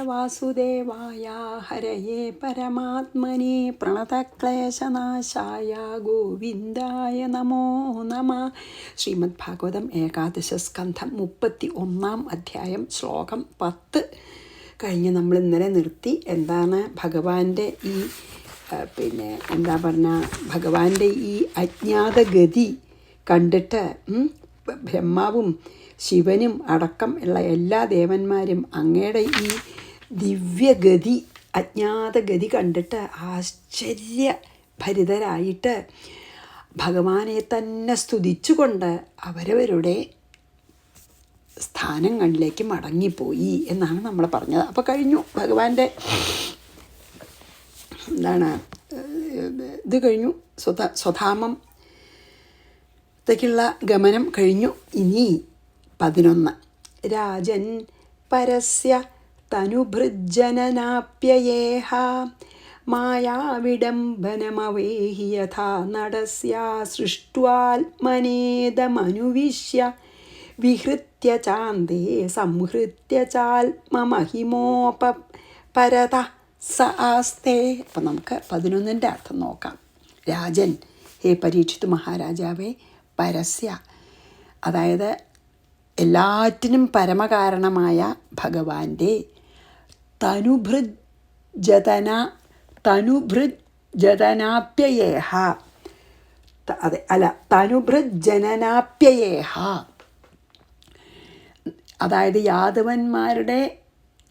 വാസുദേവായ ഹരയേ പരമാത്മനെ പ്രണതക്ലേശനാശായ ഗോവിന്ദായ നമോ നമഃ. ശ്രീമദ് ഭാഗവതം ഏകാദശ സ്കന്ധം 31 അധ്യായം ശ്ലോകം 10 കഴിഞ്ഞ് നമ്മൾ ഇന്നലെ നിർത്തി. എന്താണ് ഭഗവാന്റെ ഈ ഭഗവാന്റെ ഈ അജ്ഞാതഗതി കണ്ടിട്ട് ബ്രഹ്മാവും ശിവനും അടക്കം ഉള്ള എല്ലാ ദേവന്മാരും അങ്ങയുടെ ഈ ദിവ്യഗതി അജ്ഞാതഗതി കണ്ടിട്ട് ആശ്ചര്യഭരിതരായിട്ട് ഭഗവാനെ തന്നെ സ്തുതിച്ചുകൊണ്ട് അവരവരുടെ സ്ഥാനങ്ങളിലേക്ക് മടങ്ങിപ്പോയി എന്നാണ് നമ്മൾ പറഞ്ഞത്. അപ്പോൾ കഴിഞ്ഞു ഭഗവാന്റെ ഇത് കഴിഞ്ഞു, സ്വധാമത്തേക്കുള്ള ഗമനം കഴിഞ്ഞു. ഇനി 11. രാജൻ പരസ്യ തനുഭൃജ്ജനനാപ്യയേഹ മായാവിഡംബനമവേഹി യഥാ നടസ്യ സൃഷ്ട്വാത്മനേദമനുവിശ്യ വിഹൃത്യ ചാന്തേ സംഹൃത്യ ചാത്മമഹിമോപരത സ ആസ്തേ. അപ്പം നമുക്ക് 11ൻ്റെ അർത്ഥം നോക്കാം. രാജൻ, ഹേ പരീക്ഷിത് മഹാരാജാവേ, പരസ്യ അതായത് എല്ലാറ്റിനും പരമകാരണമായ ഭഗവാന്റെ തനുഭൃജനാപ്യയേഹ തനുഭൃജനനാപ്യയേഹ അതായത് യാദവന്മാരുടെ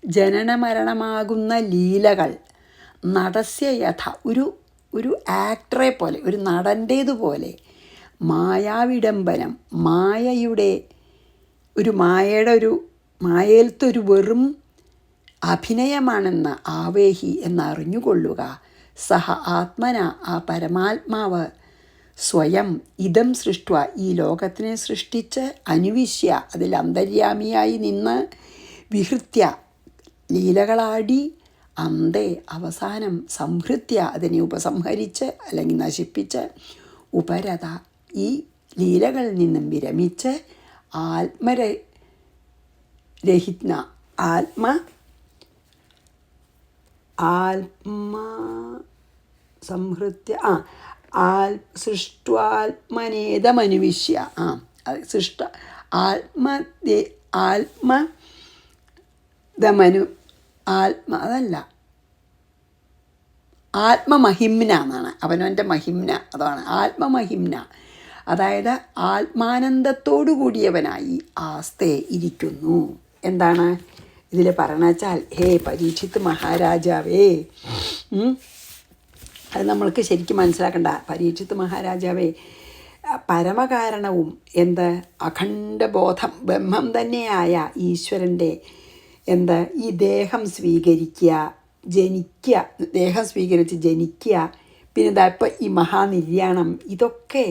ജനനമരണമാകുന്ന ലീലകൾ നടസ്യ യഥ ഒരു ആക്ടറെ പോലെ, ഒരു നടൻ്റേതുപോലെ മായാവിഡംബനം മായയിലത്തെ ഒരു വെറും അഭിനയമാണെന്ന് ആവേഹി എന്നറിഞ്ഞുകൊള്ളുക. സഹ ആത്മന, ആ പരമാത്മാവ് സ്വയം ഇതം സൃഷ്ട്വ, ഈ ലോകത്തിനെ സൃഷ്ടിച്ച് അനുവിശ്യ, അതിൽ അന്തര്യാമിയായി നിന്ന് വിഹൃത്യ ലീലകളാടി അന്തേ അവസാനം സംഹൃത്യ അതിനെ ഉപസംഹരിച്ച് അല്ലെങ്കിൽ നശിപ്പിച്ച് ഉപരത ഈ ലീലകളിൽ നിന്നും വിരമിച്ച് സൃഷ്ട്വാത്മനേദമനുവിശ്യ ആത്മമഹിംന എന്നാണ് അവനവൻ്റെ മഹിംന, അതാണ് ആത്മമഹിംന. അതായത് ആത്മാനന്ദത്തോടു കൂടിയവനായി ആസ്തേ ഇരിക്കുന്നു. എന്താണ് ഇതിൽ പറയണച്ചാൽ, ഹേ പരീക്ഷിത് മഹാരാജാവേ, അത് നമ്മൾക്ക് ശരിക്കും മനസ്സിലാക്കണ്ട. പരീക്ഷിത് മഹാരാജാവേ, പരമകാരണവും അഖണ്ഡബോധം ബ്രഹ്മം തന്നെയായ ഈശ്വരൻ്റെ ഈ ദേഹം സ്വീകരിക്കുക, ജനിക്കുക, ദേഹം സ്വീകരിച്ച് ജനിക്കുക, പിന്നെ ഇപ്പം ഈ മഹാനിര്യാണം, ഇതൊക്കെ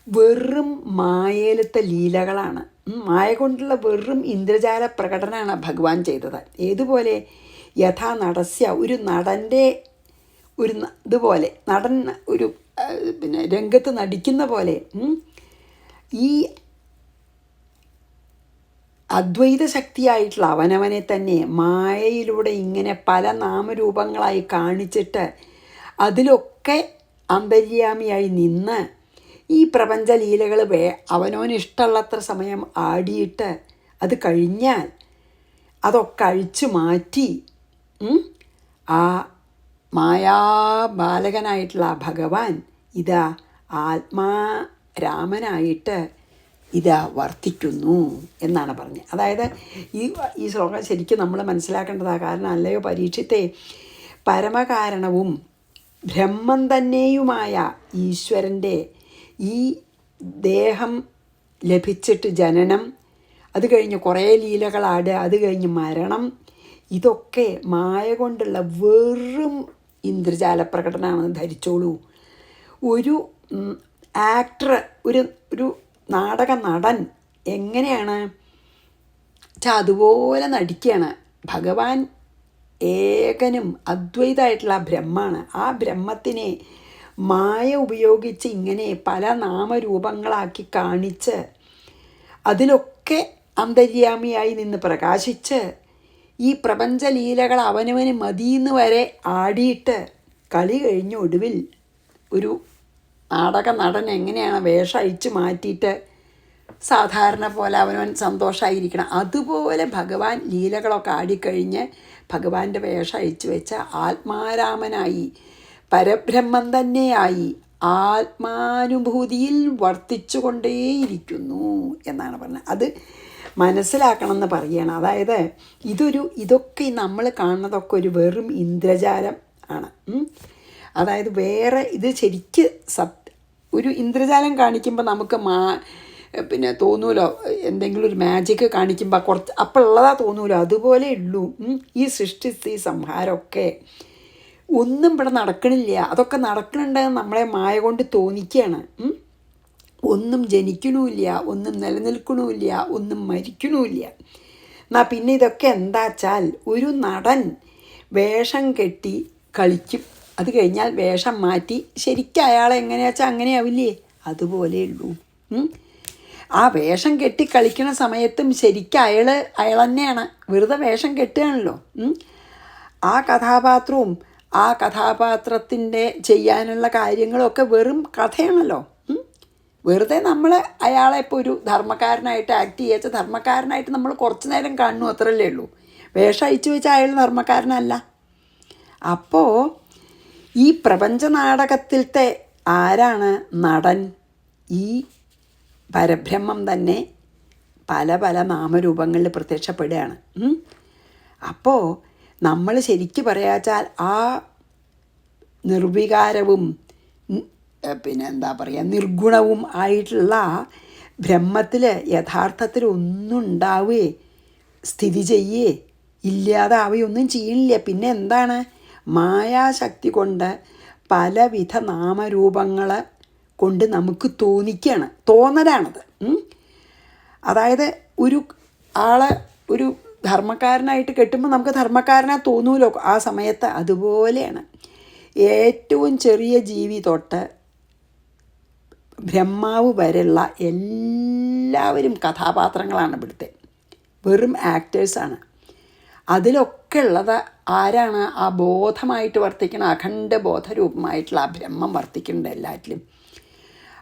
വെറും മായയിലത്തെ ലീലകളാണ്. മായ കൊണ്ടുള്ള വെറും ഇന്ദ്രജാല പ്രകടനമാണ് ഭഗവാൻ ചെയ്തത്. ഏതുപോലെ യഥാ നടസ്യ, ഒരു നടൻ്റെ ഇതുപോലെ, നടൻ ഒരു രംഗത്ത് നടിക്കുന്ന പോലെ ഈ അദ്വൈത ശക്തിയായിട്ടുള്ള അവനവനെ തന്നെ മായയിലൂടെ ഇങ്ങനെ പല നാമരൂപങ്ങളായി കാണിച്ചിട്ട് അതിലൊക്കെ അന്തര്യാമിയായി നിന്ന് ഈ പ്രപഞ്ചലീലകൾ അവനവന് ഇഷ്ടമുള്ളത്ര സമയം ആടിയിട്ട് അത് കഴിഞ്ഞാൽ അതൊക്കെ അഴിച്ചു മാറ്റി ആ മായാബാലകനായിട്ടുള്ള ഭഗവാൻ ഇതാ ആത്മാരാമനായിട്ട് വർത്തിക്കുന്നു എന്നാണ് പറഞ്ഞത്. അതായത് ഈ ശ്ലോകം ശരിക്കും നമ്മൾ മനസ്സിലാക്കേണ്ടതാണ്. കാരണം അല്ലയോ പരീക്ഷിത്തെ, പരമകാരണവും ബ്രഹ്മം തന്നെയുമായ ഈശ്വരൻ്റെ ഈ ദേഹം ലഭിച്ചിട്ട് ജനനം, അത് കഴിഞ്ഞ് കുറേ ലീലകളാട്, അത് കഴിഞ്ഞ് മരണം, ഇതൊക്കെ മായ കൊണ്ടുള്ള വെറും ഇന്ദ്രജാല പ്രകടനമാണെന്ന് ധരിച്ചോളൂ. ഒരു ആക്ടർ, ഒരു നാടക നടൻ എങ്ങനെയാണ് അതുപോലെ നടിക്കുകയാണ്. ഭഗവാൻ ഏകനും അദ്വൈതമായിട്ടുള്ള ബ്രഹ്മാണ്. ആ ബ്രഹ്മത്തിനെ മായ ഉപയോഗിച്ച് ഇങ്ങനെ പല നാമരൂപങ്ങളാക്കി കാണിച്ച് അതിലൊക്കെ അന്തര്യാമിയായി നിന്ന് പ്രകാശിച്ച് ഈ പ്രപഞ്ചലീലകൾ അവനവന് മതിയെന്ന് വരെ ആടിയിട്ട് കളി കഴിഞ്ഞ ഒടുവിൽ ഒരു നാടക നടൻ എങ്ങനെയാണ് വേഷം അഴിച്ച് മാറ്റിയിട്ട് സാധാരണ പോലെ അവനവൻ സന്തോഷമായിരിക്കണം, അതുപോലെ ഭഗവാൻ ലീലകളൊക്കെ ആടിക്കഴിഞ്ഞ് ഭഗവാന്റെ വേഷം അഴിച്ചു വെച്ച ആത്മാരാമനായി പരബ്രഹ്മം തന്നെയായി ആത്മാനുഭൂതിയിൽ വർത്തിച്ചുകൊണ്ടേയിരിക്കുന്നു എന്നാണ് പറഞ്ഞത്. അത് മനസ്സിലാക്കണം എന്ന് പറയുകയാണ്. അതായത് ഇതൊക്കെ നമ്മൾ കാണുന്നതൊക്കെ ഒരു വെറും ഇന്ദ്രജാലം ആണ്. അതായത് വേറെ ഇത് ശരിക്ക് ഒരു ഇന്ദ്രജാലം കാണിക്കുമ്പോൾ നമുക്ക് പിന്നെ തോന്നൂലോ, എന്തെങ്കിലും ഒരു മാജിക്ക് കാണിക്കുമ്പോൾ കുറച്ച് അപ്പോൾ ഉള്ളതാ തോന്നൂലോ, അതുപോലെ ഉള്ളൂ ഈ സൃഷ്ടി സംഹാരമൊക്കെ. ഒന്നും ഇവിടെ നടക്കണില്ല, അതൊക്കെ നടക്കണുണ്ടെന്ന് നമ്മളെ മായ കൊണ്ട് തോന്നിക്കുകയാണ്. ഒന്നും ജനിക്കണമില്ല, ഒന്നും നിലനിൽക്കണമില്ല, ഒന്നും മരിക്കണമില്ല. എന്നാൽ പിന്നെ ഇതൊക്കെ എന്താ വെച്ചാൽ ഒരു നടൻ വേഷം കെട്ടി കളിക്കും, അത് കഴിഞ്ഞാൽ വേഷം മാറ്റി ശരിക്കും അയാളെ എങ്ങനെയാ വെച്ചാൽ അങ്ങനെയാവില്ലേ, അതുപോലെ ഉള്ളൂ. ആ വേഷം കെട്ടി കളിക്കുന്ന സമയത്തും ശരിക്കും അയാൾ തന്നെയാണ്, വെറുതെ വേഷം കെട്ടുകയാണല്ലോ. ആ കഥാപാത്രവും ആ കഥാപാത്രത്തിൻ്റെ ചെയ്യാനുള്ള കാര്യങ്ങളൊക്കെ വെറും കഥയാണല്ലോ. വെറുതെ നമ്മൾ അയാളെ ഇപ്പോൾ ഒരു ധർമ്മക്കാരനായിട്ട് ആക്ട് ചെയ്യിച്ച ധർമ്മക്കാരനായിട്ട് നമ്മൾ കുറച്ച് നേരം കാണുന്നു, അത്രയല്ലേ ഉള്ളൂ. വേഷം അയച്ചു വെച്ചാൽ അയാൾ ധർമ്മക്കാരനല്ല. അപ്പോൾ ഈ പ്രപഞ്ച നാടകത്തിലത്തെ ആരാണ് നടൻ? ഈ പരബ്രഹ്മം തന്നെ പല പല നാമരൂപങ്ങളിൽ പ്രത്യക്ഷപ്പെടുകയാണ്. അപ്പോൾ നമ്മൾ ശരിക്കും പറയാച്ചാൽ ആ നിർവികാരവും പിന്നെ എന്താ പറയുക നിർഗുണവും ആയിട്ടുള്ള ബ്രഹ്മത്തിൽ യഥാർത്ഥത്തിൽ ഒന്നും ഉണ്ടാവുകയെ സ്ഥിതി ചെയ്യേ ഇല്ലാതാവുകയൊന്നും ചെയ്യണില്ല. പിന്നെ എന്താണ്? മായാശക്തി കൊണ്ട് പലവിധ നാമരൂപങ്ങൾ കൊണ്ട് നമുക്ക് തോന്നലാണത്. അതായത് ഒരു ആളെ ഒരു ധർമ്മക്കാരനായിട്ട് കെട്ടുമ്പോൾ നമുക്ക് ധർമ്മക്കാരനാ തോന്നൂലോ ആ സമയത്ത്. അതുപോലെയാണ് ഏറ്റവും ചെറിയ ജീവി തൊട്ട് ബ്രഹ്മാവ് വരെയുള്ള എല്ലാവരും കഥാപാത്രങ്ങളാണ് ഇവിടുത്തെ, വെറും ആക്ടേഴ്സാണ്. അതിലൊക്കെ ഉള്ളത് ആരാണ്? ആ ബോധമായിട്ട് വർത്തിക്കണം, അഖണ്ഡ ബോധരൂപമായിട്ടുള്ള ആ ബ്രഹ്മം വർത്തിക്കുന്നുണ്ട് എല്ലാറ്റിലും.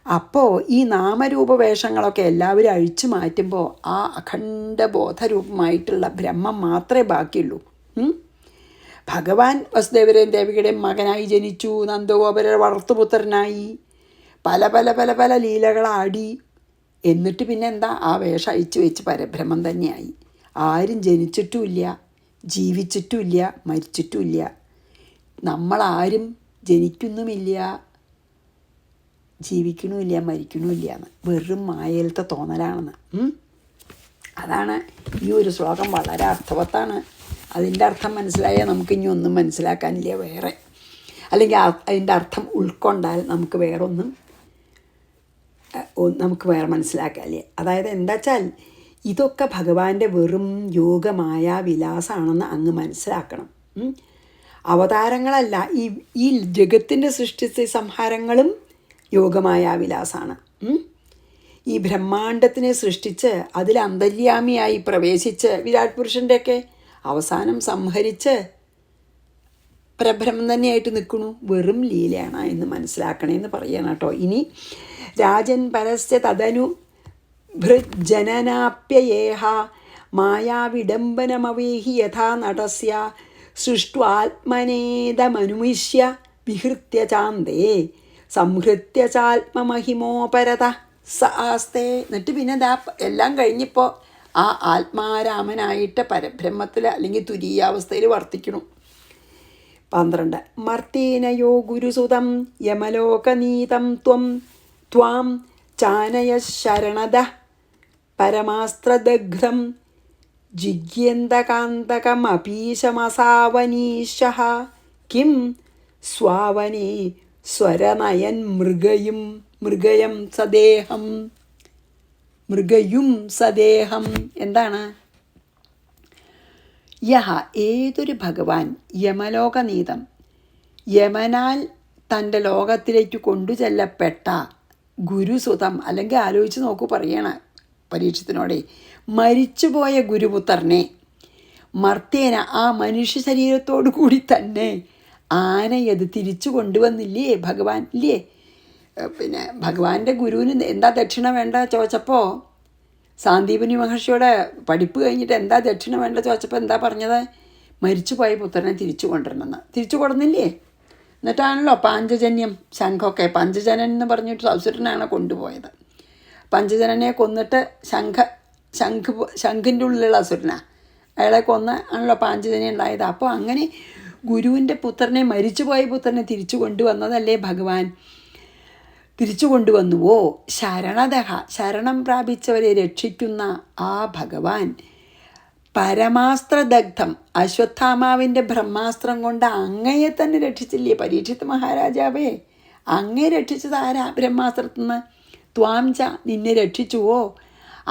അപ്പോൾ ഈ നാമരൂപ വേഷങ്ങളൊക്കെ എല്ലാവരും അഴിച്ചു മാറ്റുമ്പോൾ ആ അഖണ്ഡ ബോധരൂപമായിട്ടുള്ള ബ്രഹ്മം മാത്രമേ ബാക്കിയുള്ളൂ. ഭഗവാൻ വസുദേവരെയും ദേവികയുടെയും മകനായി ജനിച്ചു, നന്ദഗോപരുടെ വളർത്തുപുത്രനായി പല പല പല പല ലീലകളാടി. എന്നിട്ട് പിന്നെ എന്താ? ആ വേഷം അഴിച്ചു വെച്ച് പരബ്രഹ്മം തന്നെയായി. ആരും ജനിച്ചിട്ടുമില്ല, ജീവിച്ചിട്ടുമില്ല, മരിച്ചിട്ടുമില്ല. നമ്മളാരും ജനിക്കുന്നുമില്ല, ജീവിക്കണമില്ല, മരിക്കണമില്ല എന്ന് വെറും മായയിലത്തെ തോന്നലാണെന്ന്. അതാണ് ഈ ഒരു ശ്ലോകം വളരെ അർത്ഥവത്താണ്. അതിൻ്റെ അർത്ഥം മനസ്സിലായാൽ നമുക്കിനി ഒന്നും മനസ്സിലാക്കാനില്ല വേറെ, അല്ലെങ്കിൽ അതിൻ്റെ അർത്ഥം ഉൾക്കൊണ്ടാൽ നമുക്ക് വേറെ മനസ്സിലാക്കാനില്ല. അതായത് എന്താ വെച്ചാൽ ഇതൊക്കെ ഭഗവാന്റെ വെറും യോഗമായ വിലാസമാണെന്ന് അങ്ങ് മനസ്സിലാക്കണം. അവതാരങ്ങളല്ല, ഈ ജഗത്തിൻ്റെ സൃഷ്ടി സംഹാരങ്ങളും യോഗമായ വിലാസമാണ്. ഈ ബ്രഹ്മാണ്ടത്തിനെ സൃഷ്ടിച്ച് അതിൽ അന്തര്യാമിയായി പ്രവേശിച്ച് വിരാട് പുരുഷൻ്റെയൊക്കെ അവസാനം സംഹരിച്ച് പരബ്രഹ്മം തന്നെയായിട്ട് നിൽക്കണു. വെറും ലീലയാണ് എന്ന് മനസ്സിലാക്കണേന്ന് പറയണം കേട്ടോ. ഇനി രാജൻ പരസ്യ തദനു ഭൃജനനാപ്യേഹ മായാവിഡംബനമവേഹി യഥാ നടസ്യ സൃഷ്ട്വാത്മനേദമനുമിഷ്യ വിഹൃത്യ ചാന്തേ സംഹൃത്യ ചാത്മമഹിമോപരത സ ആസ്തേ. എന്നിട്ട് പിന്നെ ഇതാ എല്ലാം കഴിഞ്ഞപ്പോൾ ആ ആത്മാരാമനായിട്ട് പരബ്രഹ്മത്തിൽ അല്ലെങ്കിൽ തുരീയാവസ്ഥയിൽ വർത്തിക്കണം. 12 മർത്തീനയോ ഗുരുസുതം യമലോകനീതം ത്വാം ചാനയ ശരണദ പരമാസ്ത്രദഗ്ധം ജിഗ്യന്തകാന്തകമപീശമസാവനീശഃ കിം സ്വാവനേ സ്വരനയൻ മൃഗയും സദേഹം. എന്താണ്? ഏതൊരു ഭഗവാൻ യമലോകനീതം, യമനാൽ തൻ്റെ ലോകത്തിലേക്ക് കൊണ്ടുചെല്ലപ്പെട്ട ഗുരുസുതം, അല്ലെങ്കിൽ ആലോചിച്ച് നോക്കൂ, പറയണ പരീക്ഷത്തിനോടെ മരിച്ചുപോയ ഗുരുപുത്രനെ മർത്തേന ആ മനുഷ്യ ശരീരത്തോടു കൂടി തന്നെ ആനയത് തിരിച്ചു കൊണ്ടുവന്നില്ലേ ഭഗവാൻ ഇല്ലേ. പിന്നെ ഭഗവാന്റെ ഗുരുവിന് എന്താ ദക്ഷിണ വേണ്ട ചോദിച്ചപ്പോൾ സാന്ദീപനി മഹർഷിയുടെ പഠിപ്പ് കഴിഞ്ഞിട്ട് എന്താ ദക്ഷിണ വേണ്ട ചോദിച്ചപ്പോൾ എന്താ പറഞ്ഞത്? മരിച്ചുപോയ പുത്രനെ തിരിച്ചു കൊണ്ടുവരണമെന്ന്. തിരിച്ചു കൊടുന്നില്ലേ? എന്നിട്ടാണല്ലോ പാഞ്ചജന്യം ശംഖൊക്കെ, പഞ്ചജനൻ എന്ന് പറഞ്ഞിട്ട് അസുരനാണ് കൊണ്ടുപോയത്. പഞ്ചജനനെ കൊന്നിട്ട് ശംഖിൻ്റെ ഉള്ളിലുള്ള അസുരനാണ്, അയാളെ കൊന്ന് ആണല്ലോ പാഞ്ചജന്യം ഉണ്ടായത്. അപ്പോൾ അങ്ങനെ ഗുരുവിൻ്റെ പുത്രനെ, മരിച്ചുപോയ പുത്രനെ തിരിച്ചു കൊണ്ടുവന്നതല്ലേ ഭഗവാൻ. തിരിച്ചു കൊണ്ടുവന്നുവോ? ശരണദഹ, ശരണം പ്രാപിച്ചവരെ രക്ഷിക്കുന്ന ആ ഭഗവാൻ പരമാസ്ത്രദഗ്ധം, അശ്വത്ഥാമാവിൻ്റെ ബ്രഹ്മാസ്ത്രം കൊണ്ട് അങ്ങയെ തന്നെ രക്ഷിച്ചില്ലേ പരീക്ഷിത് മഹാരാജാവേ. അങ്ങേ രക്ഷിച്ചത് ആരാ ബ്രഹ്മാസ്ത്രത്തിൽ നിന്ന്? ത്വാംച, നിന്നെ രക്ഷിച്ചുവോ?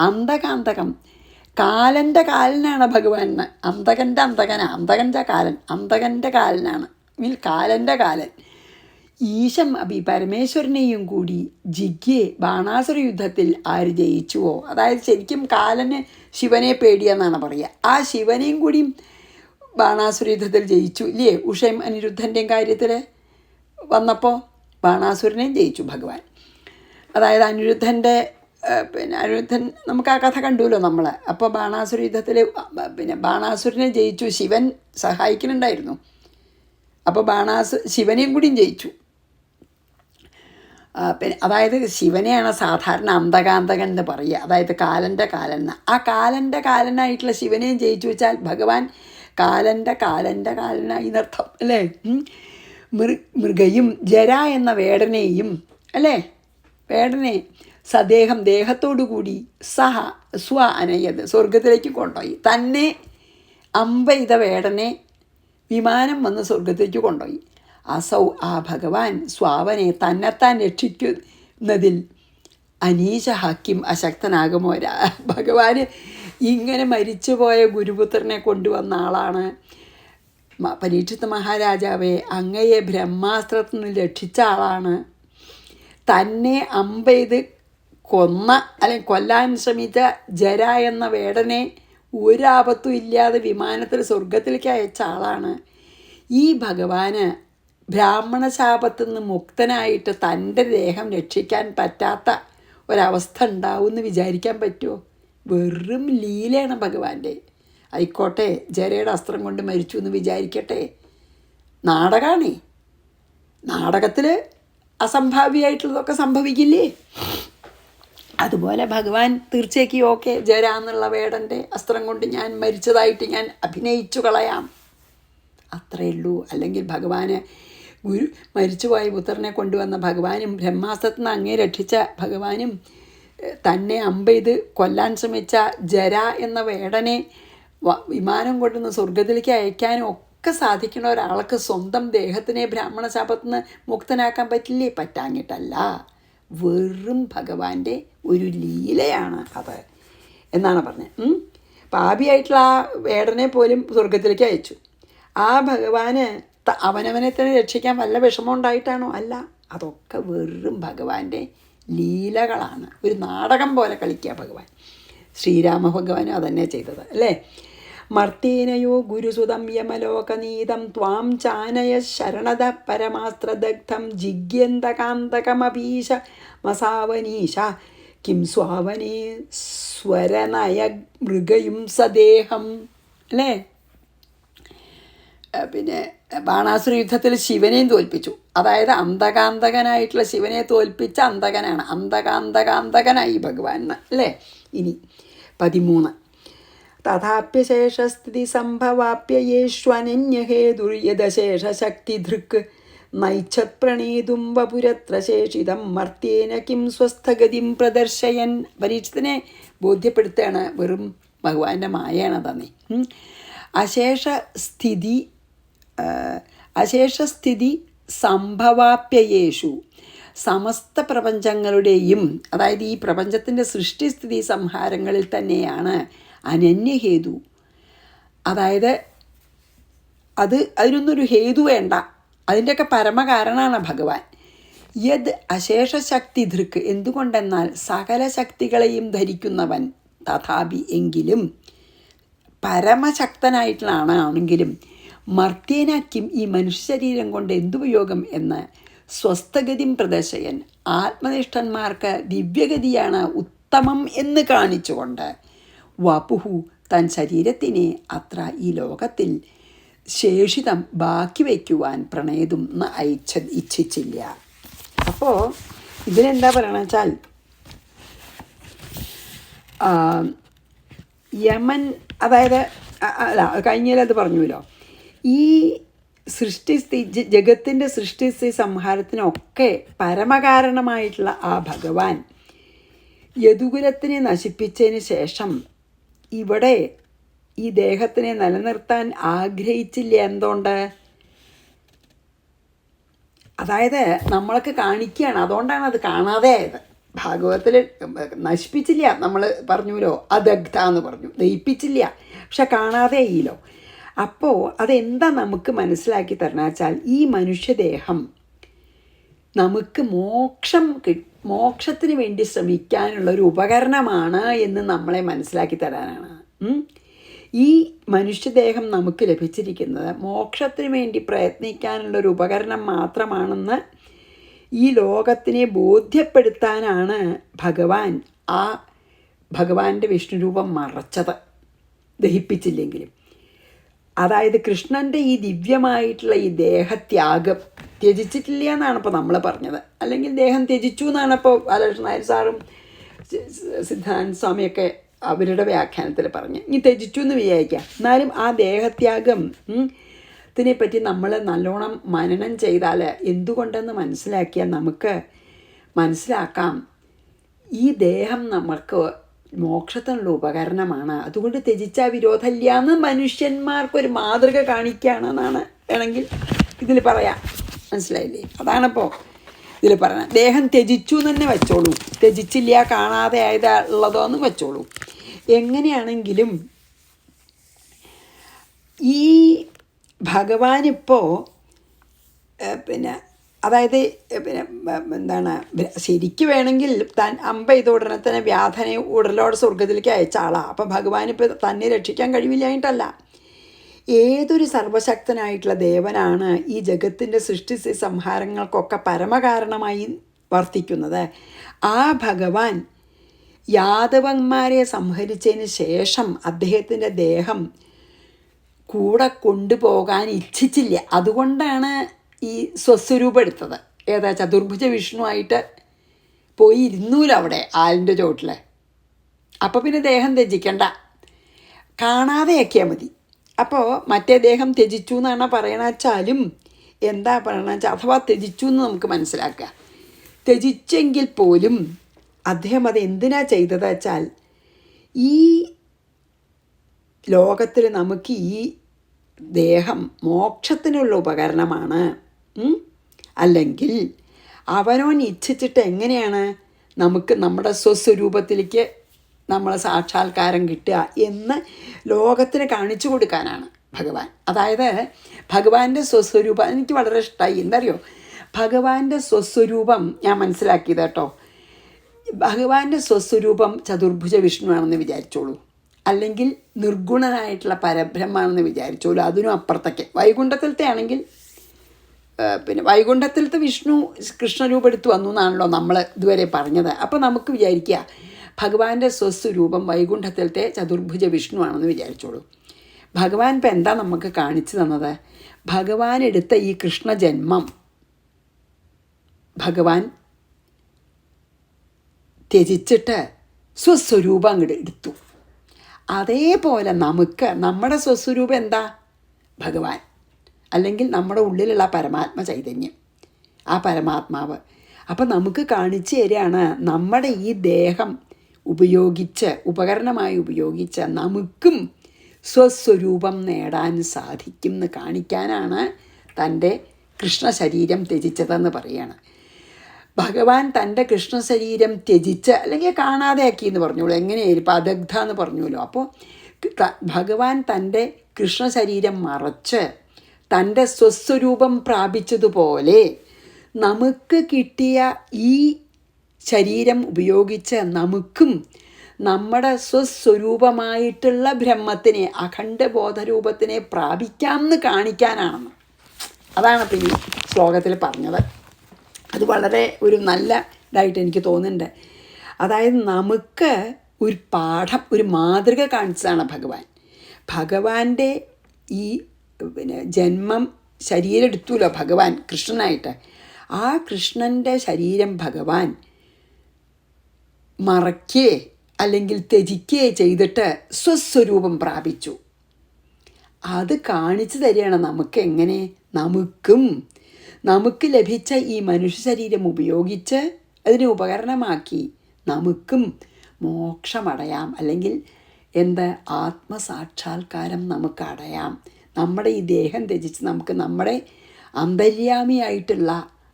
അന്തകാന്തകം, കാലൻ്റെ കാലനാണ് ഭഗവാൻ എന്ന്. അന്തകൻ്റെ അന്തകനാണ്, അന്തകൻ്റെ കാലൻ, അന്തകൻ്റെ കാലനാണ്, കാലൻ്റെ കാലൻ. ഈശം അഭി, പരമേശ്വരനെയും കൂടി ജിഗ്യേ, ബാണാസുര യുദ്ധത്തിൽ ആര് ജയിച്ചുവോ? അതായത് ശരിക്കും കാലന് ശിവനെ പേടിയെന്നാണ് പറയുക. ആ ശിവനെയും കൂടിയും ബാണാസുര യുദ്ധത്തിൽ ജയിച്ചു ഇല്ലേ? ഉഷയും അനിരുദ്ധൻ്റെയും കാര്യത്തിൽ വന്നപ്പോൾ ബാണാസുരനെയും ജയിച്ചു ഭഗവാൻ. അതായത് അനിരുദ്ധൻ്റെ അനിരുദ്ധൻ, നമുക്ക് ആ കഥ കണ്ടുല്ലോ നമ്മൾ. അപ്പോൾ ബാണാസുര യുദ്ധത്തിൽ ബാണാസുരനെ ജയിച്ചു, ശിവൻ സഹായിക്കുന്നുണ്ടായിരുന്നു. അപ്പോൾ ശിവനെയും കൂടിയും ജയിച്ചു. അതായത് ശിവനെയാണ് സാധാരണ അന്തകാന്തകൻ എന്ന് പറയുക, അതായത് കാലൻ്റെ കാലൻ. ആ കാലൻ്റെ കാലനായിട്ടുള്ള ശിവനെയും ജയിച്ചു വെച്ചാൽ ഭഗവാൻ കാലൻ്റെ കാലനായി നർത്ഥം അല്ലേ. മൃഗയും ജര എന്ന വേടനെയും അല്ലേ, വേടനെ സദേഹം, ദേഹത്തോടു കൂടി സ്വ അനയത്, സ്വർഗത്തിലേക്ക് കൊണ്ടുപോയി. തന്നെ അമ്പെയ്ത വേടനെ വിമാനം വന്ന് സ്വർഗത്തേക്ക് കൊണ്ടുപോയി. അസൗ, ആ ഭഗവാൻ സ്വാവനെ തന്നെത്താൻ രക്ഷിക്കുന്നതിൽ അനീശ ഹക്കിം, അശക്തനാകുമോ? ഭഗവാന് ഇങ്ങനെ മരിച്ചുപോയ ഗുരുപുത്രനെ കൊണ്ടുവന്ന ആളാണ്. പരീക്ഷിത് മഹാരാജാവെ, അങ്ങയെ ബ്രഹ്മാസ്ത്രത്തിൽ നിന്ന് രക്ഷിച്ച ആളാണ്. തന്നെ അമ്പെയ്ത് കൊന്ന, അല്ലെങ്കിൽ കൊല്ലാൻ ശ്രമിച്ച ജര എന്ന വേടനെ ഒരാപത്തും ഇല്ലാതെ വിമാനത്തിൽ സ്വർഗത്തിലേക്ക് അയച്ച ആളാണ്. ഈ ഭഗവാന് ബ്രാഹ്മണ ശാപത്തിൽ നിന്ന് മുക്തനായിട്ട് തൻ്റെ ദേഹം രക്ഷിക്കാൻ പറ്റാത്ത ഒരവസ്ഥ ഉണ്ടാവുമെന്ന് വിചാരിക്കാൻ പറ്റുമോ? വെറും ലീലയാണ് ഭഗവാന്റെ. ആയിക്കോട്ടെ, ജരയുടെ അസ്ത്രം കൊണ്ട് മരിച്ചു എന്ന് വിചാരിക്കട്ടെ, നാടകമാണേ. നാടകത്തിൽ അസംഭാവ്യമായിട്ടുള്ളതൊക്കെ സംഭവിക്കില്ലേ? അതുപോലെ ഭഗവാൻ തീർച്ചയായും ഓക്കെ, ജര എന്നുള്ള വേടൻ്റെ അസ്ത്രം കൊണ്ട് ഞാൻ മരിച്ചതായിട്ട് ഞാൻ അഭിനയിച്ചു കളയാം, അത്രയേ ഉള്ളൂ. അല്ലെങ്കിൽ ഭഗവാന് മരിച്ചുപോയ പുത്രനെ കൊണ്ടുവന്ന ഭഗവാനും ബ്രഹ്മാസ്ത്രത്തിൽ നിന്ന് അങ്ങേ രക്ഷിച്ച ഭഗവാനും തന്നെ അമ്പെയ്ത് കൊല്ലാൻ ശ്രമിച്ച ജര എന്ന വേടനെ വിമാനം കൊണ്ടുവന്ന് സ്വർഗത്തിലേക്ക് അയക്കാനും ഒക്കെ സാധിക്കുന്ന ഒരാൾക്ക് സ്വന്തം ദേഹത്തിനെ ബ്രാഹ്മണ ശാപത്തിൽ നിന്ന് മുക്തനാക്കാൻ പറ്റില്ലേ? പറ്റാഞ്ഞിട്ടല്ല, വെറും ഭഗവാന്റെ ഒരു ലീലയാണ് അത് എന്നാണ് പറഞ്ഞത്. പാപിയായിട്ടുള്ള ആ വേടനെ പോലും സ്വർഗത്തിലേക്ക് അയച്ചു. ആ ഭഗവാന് അവനവനെ തന്നെ രക്ഷിക്കാൻ വല്ല വിഷമം ഉണ്ടായിട്ടാണോ? അല്ല, അതൊക്കെ വെറും ഭഗവാന്റെ ലീലകളാണ്. ഒരു നാടകം പോലെ കളിക്കുക ഭഗവാൻ. ശ്രീരാമ ഭഗവാനും അതന്നെ ചെയ്തത് അല്ലേ. മർത്തേനയോ ഗുരുസുതം യമലോകനീതം ത്വാം ചാനയ ശരണത പരമാസ്ത്രദഗ്ധം ജിഗ്യന്തകാന്തകമപീശ മസാവനീശ കിം സ്വാവനേ സ്വരനയ മൃഗയും സദേഹം അല്ലേ. പിന്നെ ബാണാസുര യുദ്ധത്തിൽ ശിവനെയും തോൽപ്പിച്ചു. അതായത് അന്തകാന്തകനായിട്ടുള്ള ശിവനെ തോൽപ്പിച്ച അന്തകനാണ്, അന്തകാന്തകാന്തകനായി ഭഗവാൻ അല്ലേ. ഇനി 13 തഥാപ്യശേഷസ്ഥിതി സംഭവാപ്യയേഷ്വനന്യഹേതുര്യദശേഷശക്തിധൃക് നൈച്ഛത് പ്രണീതും വപുരത്ര ശേഷിതം മർത്തേന കിം സ്വസ്ഥഗതിം പ്രദർശയൻ. പരീക്ഷത്തിനെ ബോധ്യപ്പെടുത്തുകയാണ്, വെറും ഭഗവാന്റെ മായയാണ് തന്നെ. അശേഷസ്ഥിതി സംഭവാപ്യയേഷു, സമസ്ത പ്രപഞ്ചങ്ങളുടെയും, അതായത് ഈ പ്രപഞ്ചത്തിൻ്റെ സൃഷ്ടിസ്ഥിതി സംഹാരങ്ങളിൽ തന്നെയാണ് അനന്യഹേതു. അതായത് അതിനൊന്നൊരു ഹേതു വേണ്ട, അതിൻ്റെയൊക്കെ പരമകാരണമാണ് ഭഗവാൻ. യദ് അശേഷശക്തി ധൃക്ക്, എന്തുകൊണ്ടെന്നാൽ സകല ശക്തികളെയും ധരിക്കുന്നവൻ, തഥാപി എങ്കിലും പരമശക്തനായിട്ടുള്ള ആണെങ്കിലും മർത്യനാക്കും ഈ മനുഷ്യ ശരീരം കൊണ്ട് എന്തുപയോഗം എന്ന് സ്വസ്ഥഗതിം പ്രദർശയൻ ആത്മനിഷ്ഠന്മാർക്ക് ദിവ്യഗതിയാണ് ഉത്തമം എന്ന് കാണിച്ചുകൊണ്ട് വപുഹു തൻ ശരീരത്തിനെ അത്ര ഈ ലോകത്തിൽ ശേഷിതം ബാക്കി വയ്ക്കുവാൻ പ്രണയതും ഇച്ഛിച്ചില്ല. അപ്പോൾ ഇതിനെന്താ പറയണമെന്ന് വെച്ചാൽ യമൻ, അതായത് അല്ല കഴിഞ്ഞാലത് പറഞ്ഞുവല്ലോ, ഈ ജഗത്തിൻ്റെ സൃഷ്ടി സംഹാരത്തിനൊക്കെ പരമകാരണമായിട്ടുള്ള ആ ഭഗവാൻ യദുകുലത്തിനെ നശിപ്പിച്ചതിന് ശേഷം ഇവിടെ ഈ ദേഹത്തിനെ നിലനിർത്താൻ ആഗ്രഹിച്ചില്ല. എന്തുകൊണ്ട്? അതായത് നമ്മൾക്ക് കാണിക്കുകയാണ്, അതുകൊണ്ടാണ് അത് കാണാതെ ആയത്. ഭാഗവതത്തിൽ നശിപ്പിച്ചില്ല, നമ്മൾ പറഞ്ഞുല്ലോ അദഗ്ധ എന്ന് പറഞ്ഞു, ദഹിപ്പിച്ചില്ല, പക്ഷെ കാണാതെ ആയില്ലോ. അപ്പോൾ അതെന്താ നമുക്ക് മനസ്സിലാക്കി തരണം വെച്ചാൽ ഈ മനുഷ്യദേഹം നമുക്ക് മോക്ഷത്തിന് വേണ്ടി ശ്രമിക്കാനുള്ളൊരു ഉപകരണമാണ് എന്ന് നമ്മളെ മനസ്സിലാക്കി തരാനാണ്. ഈ മനുഷ്യദേഹം നമുക്ക് ലഭിച്ചിരിക്കുന്നത് മോക്ഷത്തിന് വേണ്ടി പ്രയത്നിക്കാനുള്ളൊരു ഉപകരണം മാത്രമാണെന്ന് ഈ ലോകത്തിനെ ബോധ്യപ്പെടുത്താനാണ് ഭഗവാന്റെ വിഷ്ണുരൂപം മറച്ചത്, ദഹിപ്പിച്ചില്ലെങ്കിലും. അതായത് കൃഷ്ണൻ്റെ ഈ ദിവ്യമായിട്ടുള്ള ഈ ദേഹത്യാഗം ത്യജിച്ചിട്ടില്ല എന്നാണ് ഇപ്പോൾ നമ്മൾ പറഞ്ഞത്. അല്ലെങ്കിൽ ദേഹം ത്യജിച്ചു എന്നാണ് ഇപ്പോൾ ബാലകൃഷ്ണൻ നായർ സാറും സിദ്ധാനന്ദ സ്വാമിയൊക്കെ അവരുടെ വ്യാഖ്യാനത്തിൽ പറഞ്ഞ്. ഇനി ത്യജിച്ചു എന്ന് വിചാരിക്കാം, എന്നാലും ആ ദേഹത്യാഗം ത്തിനെപ്പറ്റി നമ്മൾ നല്ലോണം മനനം ചെയ്താൽ, എന്തുകൊണ്ടെന്ന് മനസ്സിലാക്കിയാൽ നമുക്ക് മനസ്സിലാക്കാം ഈ ദേഹം നമുക്ക് മോക്ഷത്തിനുള്ള ഉപകരണമാണ്. അതുകൊണ്ട് ത്യജിച്ച വിരോധമില്ല എന്ന് മനുഷ്യന്മാർക്കൊരു മാതൃക കാണിക്കുകയാണെന്നാണ് വേണമെങ്കിൽ ഇതിൽ പറയാം. മനസ്സിലായില്ലേ? അതാണിപ്പോൾ ഇതിൽ പറയുന്നത്. ദേഹം ത്യജിച്ചു എന്ന് തന്നെ വെച്ചോളൂ, ത്യജിച്ചില്ല കാണാതെ ആയതുള്ളതോ എന്ന് വെച്ചോളൂ. എങ്ങനെയാണെങ്കിലും ഈ ഭഗവാനിപ്പോൾ അതായത് എന്താണ്, ശരിക്ക് വേണമെങ്കിൽ താൻ അമ്പ ചെയ്ത ഉടനെ തന്നെ വ്യാധനെ ഉടലോടെ സ്വർഗത്തിലേക്ക് അയച്ച ആളാണ്. അപ്പം ഭഗവാനിപ്പോൾ തന്നെ രക്ഷിക്കാൻ കഴിവില്ലായിട്ടല്ല, ഏതൊരു സർവശക്തനായിട്ടുള്ള ദേവനാണ് ഈ ജഗത്തിൻ്റെ സൃഷ്ടി സംഹാരങ്ങൾക്കൊക്കെ പരമകാരണമായി വർത്തിക്കുന്നത്. ആ ഭഗവാൻ യാദവന്മാരെ സംഹരിച്ചതിന് ശേഷം അദ്ദേഹത്തിൻ്റെ ദേഹം കൂടെ കൊണ്ടുപോകാൻ ഇച്ഛിച്ചില്ല. അതുകൊണ്ടാണ് ഈ സ്വസ്വരൂപം എടുത്തത്. ഏതാ, ചതുർഭുജ വിഷ്ണുവായിട്ട് പോയി ഇരുന്നൂല അവിടെ ആലിൻ്റെ ചോട്ടിൽ. അപ്പോൾ പിന്നെ ദേഹം ത്യജിക്കണ്ട, കാണാതെയാക്കിയാൽ മതി. അപ്പോൾ മറ്റേ ദേഹം ത്യജിച്ചു എന്നാണ് പറയണ വെച്ചാലും എന്താ പറയണ വെച്ചാൽ, അഥവാ ത്യജിച്ചു എന്ന് നമുക്ക് മനസ്സിലാക്കുക. ത്യജിച്ചെങ്കിൽ പോലും അദ്ദേഹം അത് എന്തിനാ ചെയ്തത് വെച്ചാൽ, ഈ ലോകത്തിൽ നമുക്ക് ഈ ദേഹം മോക്ഷത്തിനുള്ള ഉപകരണമാണ്. അല്ലെങ്കിൽ അവനോൻ ഇച്ഛിച്ചിട്ട് എങ്ങനെയാണ് നമുക്ക് നമ്മുടെ സ്വസ്വരൂപത്തിലേക്ക് നമ്മളെ സാക്ഷാത്കാരം കിട്ടുക എന്ന് ലോകത്തിന് കാണിച്ചു കൊടുക്കാനാണ് ഭഗവാൻ. അതായത് ഭഗവാന്റെ സ്വസ്വരൂപം എനിക്ക് വളരെ ഇഷ്ടമായി. എന്തറിയോ, ഭഗവാന്റെ സ്വസ്വരൂപം ഞാൻ മനസ്സിലാക്കിയത് കേട്ടോ. ഭഗവാന്റെ സ്വസ്വരൂപം ചതുർഭുജ വിഷ്ണുവാണെന്ന് വിചാരിച്ചോളൂ, അല്ലെങ്കിൽ നിർഗുണനായിട്ടുള്ള പരബ്രഹ്മാണെന്ന് വിചാരിച്ചോളൂ. അതിനും അപ്പുറത്തൊക്കെ വൈകുണ്ഠത്തിലത്തെ ആണെങ്കിൽ വൈകുണ്ഠത്തിലത്തെ വിഷ്ണു കൃഷ്ണരൂപം എടുത്ത് വന്നു എന്നാണല്ലോ നമ്മൾ ഇതുവരെ പറഞ്ഞത്. അപ്പോൾ നമുക്ക് വിചാരിക്കുക ഭഗവാന്റെ സ്വസ്വരൂപം വൈകുണ്ഠത്തിലത്തെ ചതുർഭുജ വിഷ്ണുവാണെന്ന് വിചാരിച്ചോളൂ. ഭഗവാൻ ഇപ്പം എന്താ നമുക്ക് കാണിച്ചു തന്നത്? ഭഗവാൻ എടുത്ത ഈ കൃഷ്ണജന്മം ഭഗവാൻ ത്യജിച്ചിട്ട് സ്വസ്വരൂപം അങ്ങോട്ട് എടുത്തു. അതേപോലെ നമുക്ക് നമ്മുടെ സ്വസ്വരൂപം എന്താ? ഭഗവാൻ, അല്ലെങ്കിൽ നമ്മുടെ ഉള്ളിലുള്ള പരമാത്മ ചൈതന്യം, ആ പരമാത്മാവ്. അപ്പം നമുക്ക് കാണിച്ചു തരികയാണ് നമ്മുടെ ഈ ദേഹം ഉപയോഗിച്ച്, ഉപകരണമായി ഉപയോഗിച്ച് നമുക്കും സ്വസ്വരൂപം നേടാൻ സാധിക്കും എന്ന് കാണിക്കാനാണ് തൻ്റെ കൃഷ്ണശരീരം ത്യജിച്ചതെന്ന് പറയുകയാണ്. ഭഗവാൻ തൻ്റെ കൃഷ്ണശരീരം ത്യജിച്ച്, അല്ലെങ്കിൽ കാണാതെ ആക്കി എന്ന് പറഞ്ഞോളൂ, എങ്ങനെയായാലും ഇപ്പം അദഗ്ധ എന്ന് പറഞ്ഞല്ലോ. അപ്പോൾ ഭഗവാൻ തൻ്റെ കൃഷ്ണശരീരം മറച്ച് തൻ്റെ സ്വസ്വരൂപം പ്രാപിച്ചതുപോലെ നമുക്ക് കിട്ടിയ ഈ ശരീരം ഉപയോഗിച്ച് നമുക്കും നമ്മുടെ സ്വസ്വരൂപമായിട്ടുള്ള ബ്രഹ്മത്തിനെ, അഖണ്ഡബോധരൂപത്തിനെ പ്രാപിക്കാമെന്ന് കാണിക്കാനാണെന്ന്. അതാണ് ഇപ്പം ഈ ശ്ലോകത്തിൽ പറഞ്ഞത്. അത് വളരെ ഒരു നല്ല ഇതായിട്ട് എനിക്ക് തോന്നുന്നുണ്ട്. അതായത് നമുക്ക് ഒരു പാഠം, ഒരു മാതൃക കാണിച്ചതാണ് ഭഗവാൻ. ഭഗവാന്റെ ഈ ജന്മം, ശരീരം എടുത്തുല്ലോ ഭഗവാൻ കൃഷ്ണനായിട്ട്. ആ കൃഷ്ണൻ്റെ ശരീരം ഭഗവാൻ മറയ്ക്കേ അല്ലെങ്കിൽ ത്യജിക്കേ ചെയ്തിട്ട് സ്വസ്വരൂപം പ്രാപിച്ചു. അത് കാണിച്ചു തരികയാണ് നമുക്ക് എങ്ങനെ നമുക്ക് ലഭിച്ച ഈ മനുഷ്യ ശരീരം ഉപയോഗിച്ച് അതിനെ ഉപകരണമാക്കി നമുക്കും മോക്ഷമടയാം, അല്ലെങ്കിൽ ആത്മസാക്ഷാത്കാരം നമുക്ക് അടയാം. നമ്മുടെ ഈ ദേഹം ത്യജിച്ച് നമുക്ക് നമ്മുടെ അന്തര്യാമിയായിട്ടുള്ള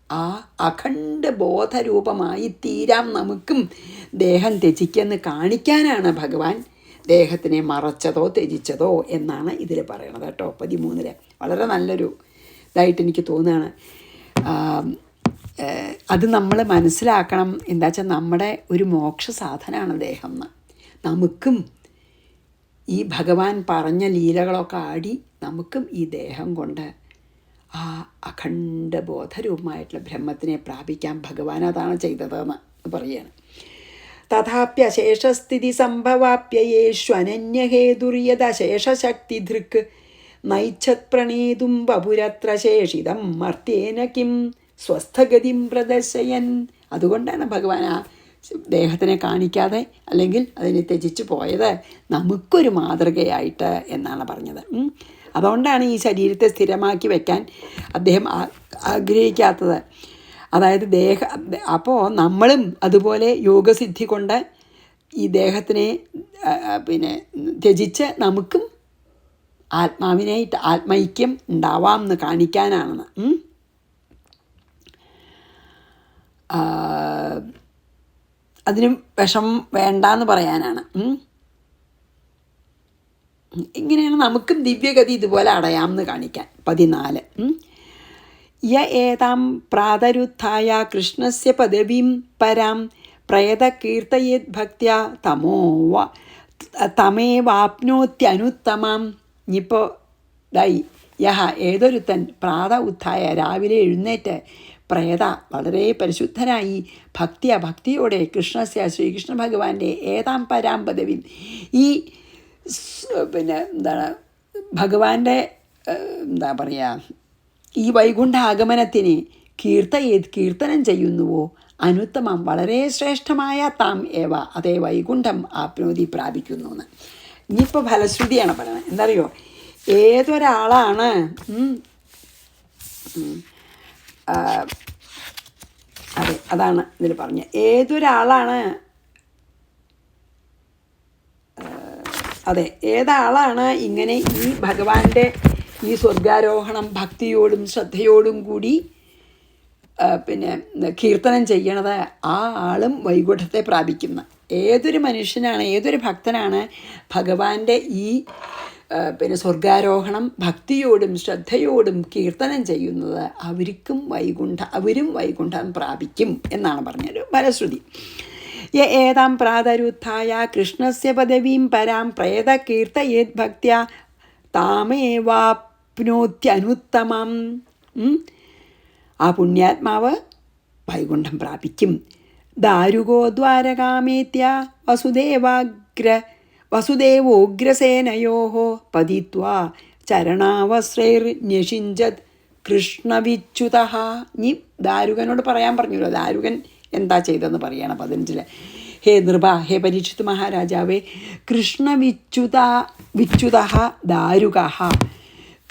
ആ അഖണ്ഡ ബോധരൂപമായി തീരാം നമുക്കും ദേഹം ത്യജിക്കെന്ന് കാണിക്കാനാണ് ഭഗവാൻ ദേഹത്തിനെ മറച്ചതോ ത്യജിച്ചതോ എന്നാണ് ഇതിൽ പറയണത് കേട്ടോ. 13 വളരെ നല്ലൊരു ഇതായിട്ട് എനിക്ക് തോന്നുകയാണ്. അത് നമ്മൾ മനസ്സിലാക്കണം. എന്താ വെച്ചാൽ നമ്മുടെ ഒരു മോക്ഷ സാധനമാണ് ദേഹം എന്ന്. നമുക്കും ഈ ഭഗവാൻ പറഞ്ഞ ലീലകളൊക്കെ ആടി നമുക്കും ഈ ദേഹം കൊണ്ട് ആ അഖണ്ഡബോധരൂപമായിട്ടുള്ള ബ്രഹ്മത്തിനെ പ്രാപിക്കാൻ ഭഗവാൻ അതാണ് ചെയ്തതെന്ന് പറയുകയാണ്. തഥാപ്യശേഷസ്ഥിതി സംഭവാപ്യേഷ്വനന്യഹേതുര്യദശേഷശക്തിധൃക് നൈച്ഛത് പ്രണേതും വപുരത്ര ശേഷിതം മർത്തേന കിം സ്വസ്ഥഗതിം പ്രദർശയൻ. അതുകൊണ്ടാണ് ഭഗവാൻ ആ ദേഹത്തിനെ കാണിക്കാതെ അല്ലെങ്കിൽ അതിനെ ത്യജിച്ചു പോയത് നമുക്കൊരു മാതൃകയായിട്ട് എന്നാണ് പറഞ്ഞത്. അതുകൊണ്ടാണ് ഈ ശരീരത്തെ സ്ഥിരമാക്കി വയ്ക്കാൻ അദ്ദേഹം ആഗ്രഹിക്കാത്തത്. അതായത് അപ്പോൾ നമ്മളും അതുപോലെ യോഗസിദ്ധി കൊണ്ട് ഈ ദേഹത്തിനെ ത്യജിച്ച് നമുക്കും ആത്മാവിനായിട്ട് ആത്മൈക്യം ഉണ്ടാവാം എന്ന് കാണിക്കാനാണെന്ന്. അതിനും വിഷം വേണ്ടാന്ന് പറയാനാണ്. ഇങ്ങനെയാണ് നമുക്കും ദിവ്യഗതി ഇതുപോലെ അടയാമെന്ന് കാണിക്കാൻ. 14 യ ഏതാം പ്രാതരുത്ഥായ കൃഷ്ണസ്യ പദവീം പരാം പ്രയത കീർത്തയേത് ഭക്ത്യാ തമേവാപ്നോത്യനുത്തമാം. ഇനിയിപ്പോൾ ഏതൊരുത്തൻ പ്രാത ഉത്ഥായ രാവിലെ എഴുന്നേറ്റ് പ്രേത വളരെ പരിശുദ്ധനായി ഭക്തിയോടെ കൃഷ്ണസ്യ ശ്രീകൃഷ്ണ ഭഗവാന്റെ ഏതാം പരാം പദവി, ഈ ഭഗവാന്റെ ഈ വൈകുണ്ഠ ആഗമനത്തിന് കീർത്തനം ചെയ്യുന്നുവോ അനുത്തമം വളരെ ശ്രേഷ്ഠമായ താം ഏവ അതേ വൈകുണ്ഠം ആപ്നോതി പ്രാപിക്കുന്നു എന്ന്. ഇനിയിപ്പോൾ ഫലശ്രുതിയാണ് പറയുന്നത്. എന്താ അറിയോ, ഏതൊരാളാണ് അതാണ് ഇതിൽ പറഞ്ഞത്. ഏതാളാണ് ഇങ്ങനെ ഈ ഭഗവാന്റെ ഈ സ്വർഗാരോഹണം ഭക്തിയോടും ശ്രദ്ധയോടും കൂടി കീർത്തനം ചെയ്യണത്, ആ ആളും വൈകുണ്ഠത്തെ പ്രാപിക്കുന്ന ഏതൊരു മനുഷ്യനാണ്, ഏതൊരു ഭക്തനാണ് ഭഗവാന്റെ ഈ സ്വർഗാരോഹണം ഭക്തിയോടും ശ്രദ്ധയോടും കീർത്തനം ചെയ്യുന്നത് അവരും വൈകുണ്ഠം പ്രാപിക്കും എന്നാണ് പറഞ്ഞൊരു ഫലശ്രുതി. ഏതാം പ്രാതരുത്ഥായ കൃഷ്ണസ്യ പദവീം പരാം പ്രേത കീർത്തയേത് ഭക്ത്യാ താമേവാപ്നോത്യനുത്തമം. ആ പുണ്യാത്മാവ് വൈകുണ്ഠം പ്രാപിക്കും. ദാരുകോ ദ്വാരകാമേത്യ വസുദേവോഗ്രസേനയോ പതിത്വാ ചരണാവസ്രൈർന്യഷിഞ്ചത് കൃഷ്ണവിച്യുതഃ. ഇനി ദാരുകനോട് പറയാൻ പറഞ്ഞല്ലോ, ദാരുകൻ എന്താ ചെയ്തതെന്ന് പറയണം 15. ഹേ നൃപ, ഹേ പരീക്ഷിത് മഹാരാജാവേ, വിച്യുതഃ ദാരുക,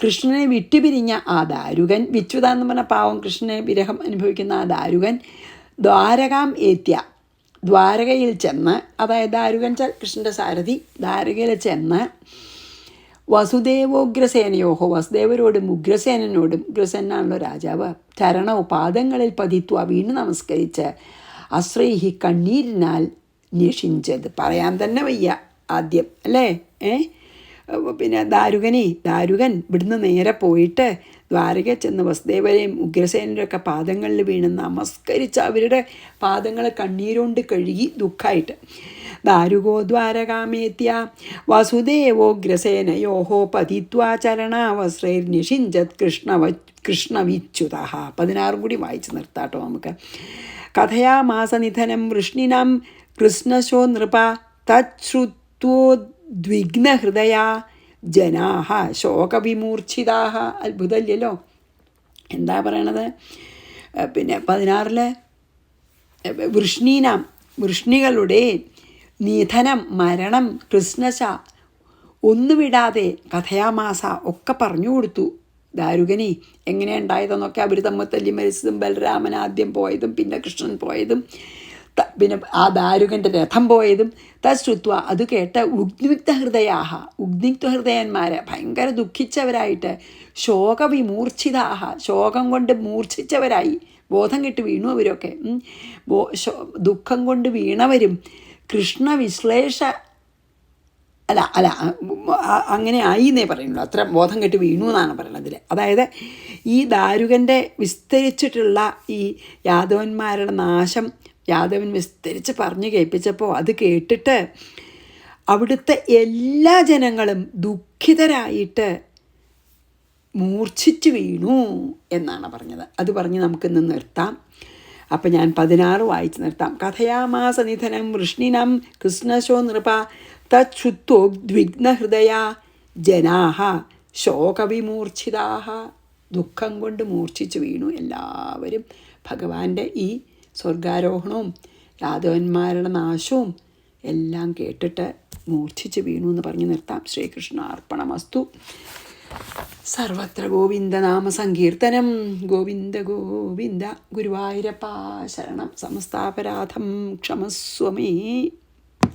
കൃഷ്ണനെ വിട്ടുപിരിഞ്ഞ ആ ദാരുകൻ, വിച്യുത എന്ന് പറഞ്ഞ പാവം കൃഷ്ണനെ വിരഹം അനുഭവിക്കുന്ന ആ ദാരുകൻ ദ്വാരകാം ഏത്യ, ദ്വാരകയിൽ ചെന്ന്, അതായത് ദാരുകൻ കൃഷ്ണൻ്റെ സാരഥി, ദ്വാരകയിൽ ചെന്ന് വസുദേവോഗ്രസേനയോഹോ, വസുദേവരോടും ഉഗ്രസേനോടും, ഉഗ്രസേനാണല്ലോ രാജാവ്, പാദങ്ങളിൽ പതിത്വ വീണ് നമസ്കരിച്ച് അശ്രൈഹി കണ്ണീരിനാൽ ന്യഷിഞ്ചത്. പറയാൻ തന്നെ വയ്യ ആദ്യം അല്ലേ. ദാരുകൻ ഇവിടുന്ന് നേരെ പോയിട്ട് ദ്വാരക ചെന്ന് വസുദേവരെയും ഉഗ്രസേനരെയൊക്കെ പാദങ്ങളിൽ വീണ് നമസ്കരിച്ച് അവരുടെ പാദങ്ങൾ കണ്ണീരുകൊണ്ട് കഴുകി ദുഃഖമായിട്ട്. ദാരുകോ ദ്വാരകാമേത്യ വാസുദേവോഗ്രസേനയോ പതിത്വാ ചരണാവസ്രൈർനിഷിഞ്ചത് കൃഷ്ണവിച്യുത. 16 കൂടി വായിച്ച് നിർത്താട്ടോ നമുക്ക്. കഥയാമാസനിധനം വൃഷ്ണിനാം കൃഷ്ണശോ നൃപ തശ്രുത്വോദ്വിഗ്നഹൃദയാ ജനാഹ ശോകവിമൂർച്ഛിതാഹ. അത്ഭുതമല്ലല്ലോ, എന്താ പറയണത്? പിന്നെ 16 വൃഷ്ണികളുടെ നിധനം, മരണം, കൃഷ്ണശ ഒന്നുവിടാതെ കഥയാമാസ ഒക്കെ പറഞ്ഞു കൊടുത്തു ദാരുകനെ എങ്ങനെയുണ്ടായതെന്നൊക്കെ. അവർ തമ്മിൽ തല്ലി മരിച്ചതും ബലരാമൻ ആദ്യം പോയതും പിന്നെ കൃഷ്ണൻ പോയതും പിന്നെ ആ ദാരുകൻ്റെ രഥം പോയതും തശ്രുത്വ അത് കേട്ട ഉഗ്നിഗ്ധഹൃദയന്മാർ ഭയങ്കര ദുഃഖിച്ചവരായിട്ട് ശോകവിമൂർച്ഛിതാഹ ശോകം കൊണ്ട് മൂർച്ഛിച്ചവരായി, ബോധം കെട്ട് വീണു അവരൊക്കെ. ദുഃഖം കൊണ്ട് വീണവരും കൃഷ്ണവിശ്ലേഷ അങ്ങനെ ആയി എന്നേ പറയുള്ളൂ. അത്ര ബോധം കെട്ട് വീണു എന്നാണ് പറയുന്നതിൽ. അതായത് ഈ ദാരുകൻ്റെ വിസ്തരിച്ചിട്ടുള്ള ഈ യാദവന്മാരുടെ നാശം യാദവൻ വിസ്തരിച്ച് പറഞ്ഞു കേൾപ്പിച്ചപ്പോൾ അത് കേട്ടിട്ട് അവിടുത്തെ എല്ലാ ജനങ്ങളും ദുഃഖിതരായിട്ട് മൂർച്ഛിച്ചു വീണു എന്നാണ് പറഞ്ഞത്. അത് പറഞ്ഞ് നമുക്കിന്ന് നിർത്താം. അപ്പം ഞാൻ 16 വായിച്ച് നിർത്താം. കഥയാമാസ നിധനം വൃഷ്ണിനം കൃഷ്ണശോ നൃപ തച്ഛുത്വോദ്വിഗ്നഹൃദയാ ജനാഹ ശോകവിമൂർച്ഛിതാഹ. ദുഃഖം കൊണ്ട് മൂർച്ഛിച്ചു വീണു എല്ലാവരും. ഭഗവാന്റെ ഈ സ്വർഗാരോഹണവും യാദവന്മാരുടെ നാശവും എല്ലാം കേട്ടിട്ട് മൂർച്ഛിച്ച് വീണു എന്ന് പറഞ്ഞ് നിർത്താം. ശ്രീകൃഷ്ണ അർപ്പണമസ്തു. സർവത്ര ഗോവിന്ദനാമ സങ്കീർത്തനം. ഗോവിന്ദ ഗോവിന്ദ. ഗുരുവായൂരപ്പാ ശരണം. സമസ്താപരാധം ക്ഷമസ്വമേ.